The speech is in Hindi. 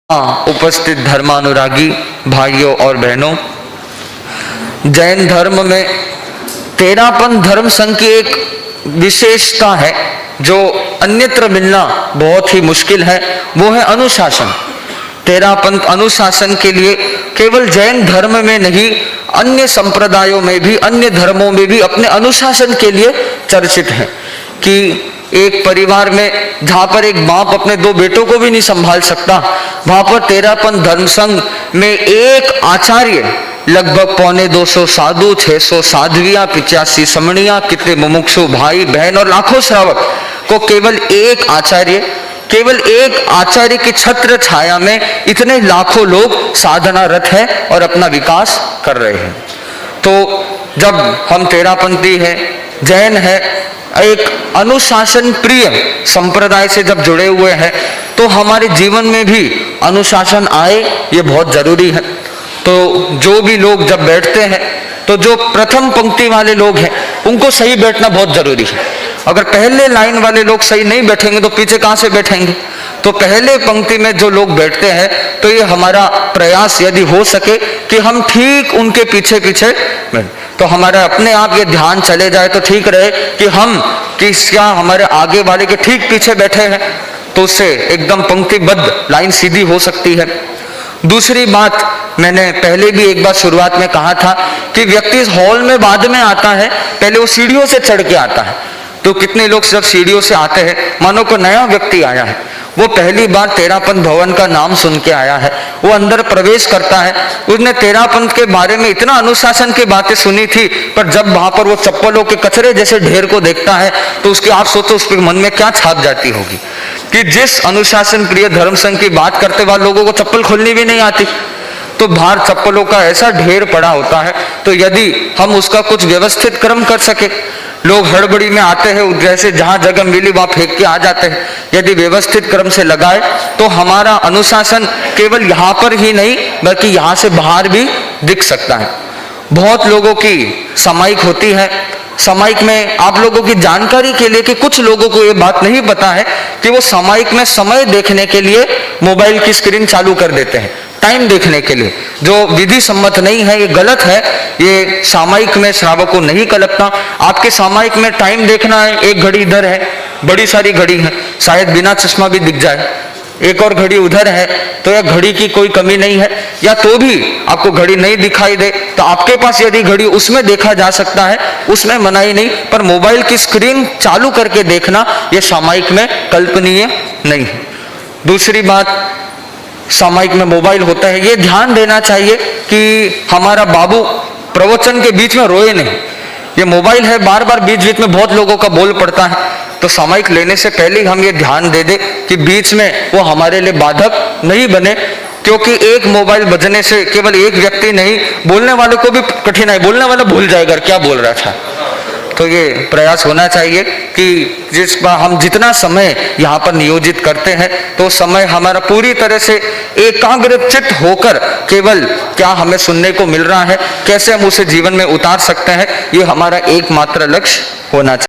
उपस्थित धर्मानुरागी भाइयों और बहनों, जैन धर्म में तेरापन धर्म संघ की एक विशेषता है जो अन्यत्र मिलना बहुत ही मुश्किल है, वो है अनुशासन। तेरापंथ अनुशासन के लिए केवल जैन धर्म में नहीं, अन्य संप्रदायों में भी, अन्य धर्मों में भी अपने अनुशासन के लिए चर्चित है कि एक परिवार में जहां पर एक बाप अपने दो बेटों को भी नहीं संभाल सकता, वहां पर तेरापंथ धर्म संघ में एक आचार्य, लगभग 250 साधु, 600 साध्वियां, 85 समणियां, कितने मुमुक्षु भाई बहन और लाखों श्रावक को केवल एक आचार्य की छत्र छाया में इतने लाखों लोग साधनारत है और अपना विकास कर रहे हैं। तो जब हम तेरापंथी हैं, जैन है, एक अनुशासन प्रिय संप्रदाय से जब जुड़े हुए हैं, तो हमारे जीवन में भी अनुशासन आए, ये बहुत जरूरी है। तो जो भी लोग जब बैठते हैं, तो जो प्रथम पंक्ति वाले लोग हैं उनको सही बैठना बहुत जरूरी है। अगर पहले लाइन वाले लोग सही नहीं बैठेंगे तो पीछे कहां से बैठेंगे? तो पहले पंक्ति में जो लोग बैठते हैं, तो ये हमारा प्रयास यदि हो सके कि हम ठीक उनके पीछे पीछे बैठें, तो हमारा अपने आप ये ध्यान चले जाए तो ठीक रहे कि हम क्या हमारे आगे वाले के ठीक पीछे बैठे हैं, तो उससे एकदम पंक्तिबद्ध लाइन सीधी हो सकती है। दूसरी बात, मैंने पहले भी एक बार शुरुआत में कहा था कि व्यक्ति इस हॉल में बाद में आता है, पहले वो सीढ़ियों से चढ़ के आता है। तो कितने लोग जब सीढ़ियों से आते हैं, मानो को नया व्यक्ति आया है, वो पहली बार तेरापंथ भवन का नाम सुन के आया है, वो अंदर प्रवेश करता है, उसने तेरापंथ के बारे में इतना अनुशासन की बातें सुनी थी, पर जब वहां पर वो चप्पलों के कचरे जैसे ढेर को देखता है, तो उसके आप सोचो उसके मन में क्या छाप जाती होगी कि जिस अनुशासन प्रिय धर्म संघ की बात करते हुए लोगों को चप्पल खोलनी भी नहीं आती, तो बाहर चप्पलों का ऐसा ढेर पड़ा होता है। तो यदि हम उसका कुछ व्यवस्थित क्रम कर सके, लोग हड़बड़ी में आते हैं, जैसे जहां जगह मिली वहां फेंक के आ जाते हैं, यदि व्यवस्थित क्रम से लगाए तो हमारा अनुशासन केवल यहाँ पर ही नहीं बल्कि यहाँ से बाहर भी दिख सकता है। बहुत लोगों की सामायिक होती है, सामायिक में आप लोगों की जानकारी के लिए कि कुछ लोगों को ये बात नहीं पता है कि वो सामायिक में समय देखने के लिए मोबाइल की स्क्रीन चालू कर देते हैं, टाइम देखने के लिए, जो विधि सम्मत नहीं है, ये गलत है। ये सामायिक में श्रावक को नहीं कल्पना। आपके सामायिक में टाइम देखना है, एक घड़ी इधर है, बड़ी सारी घड़ी है, शायद बिना चश्मा भी दिख जाए, एक और घड़ी उधर है, तो यह घड़ी की कोई कमी नहीं है। या तो भी आपको घड़ी नहीं दिखाई दे तो आपके पास यदि घड़ी उसमें देखा जा सकता है, उसमें मनाही नहीं, पर मोबाइल की स्क्रीन चालू करके देखना यह सामायिक में कल्पनीय नहीं है। दूसरी बात, सामायिक में मोबाइल होता है, ये ध्यान देना चाहिए कि हमारा बाबू प्रवचन के बीच में रोए नहीं। ये मोबाइल है, बार बार बीच बीच में बहुत लोगों का बोल पड़ता है, तो सामायिक लेने से पहले हम ये ध्यान दे दे कि बीच में वो हमारे लिए बाधक नहीं बने, क्योंकि एक मोबाइल बजने से केवल एक व्यक्ति नहीं, बोलने वाले को भी कठिनाई, बोलने वाला भूल जाएगा क्या बोल रहा था। तो ये प्रयास होना चाहिए कि जिस पर हम जितना समय यहाँ पर नियोजित करते हैं, तो समय हमारा पूरी तरह से एकाग्रचित्त होकर केवल क्या हमें सुनने को मिल रहा है, कैसे हम उसे जीवन में उतार सकते हैं, ये हमारा एकमात्र लक्ष्य होना चाहिए।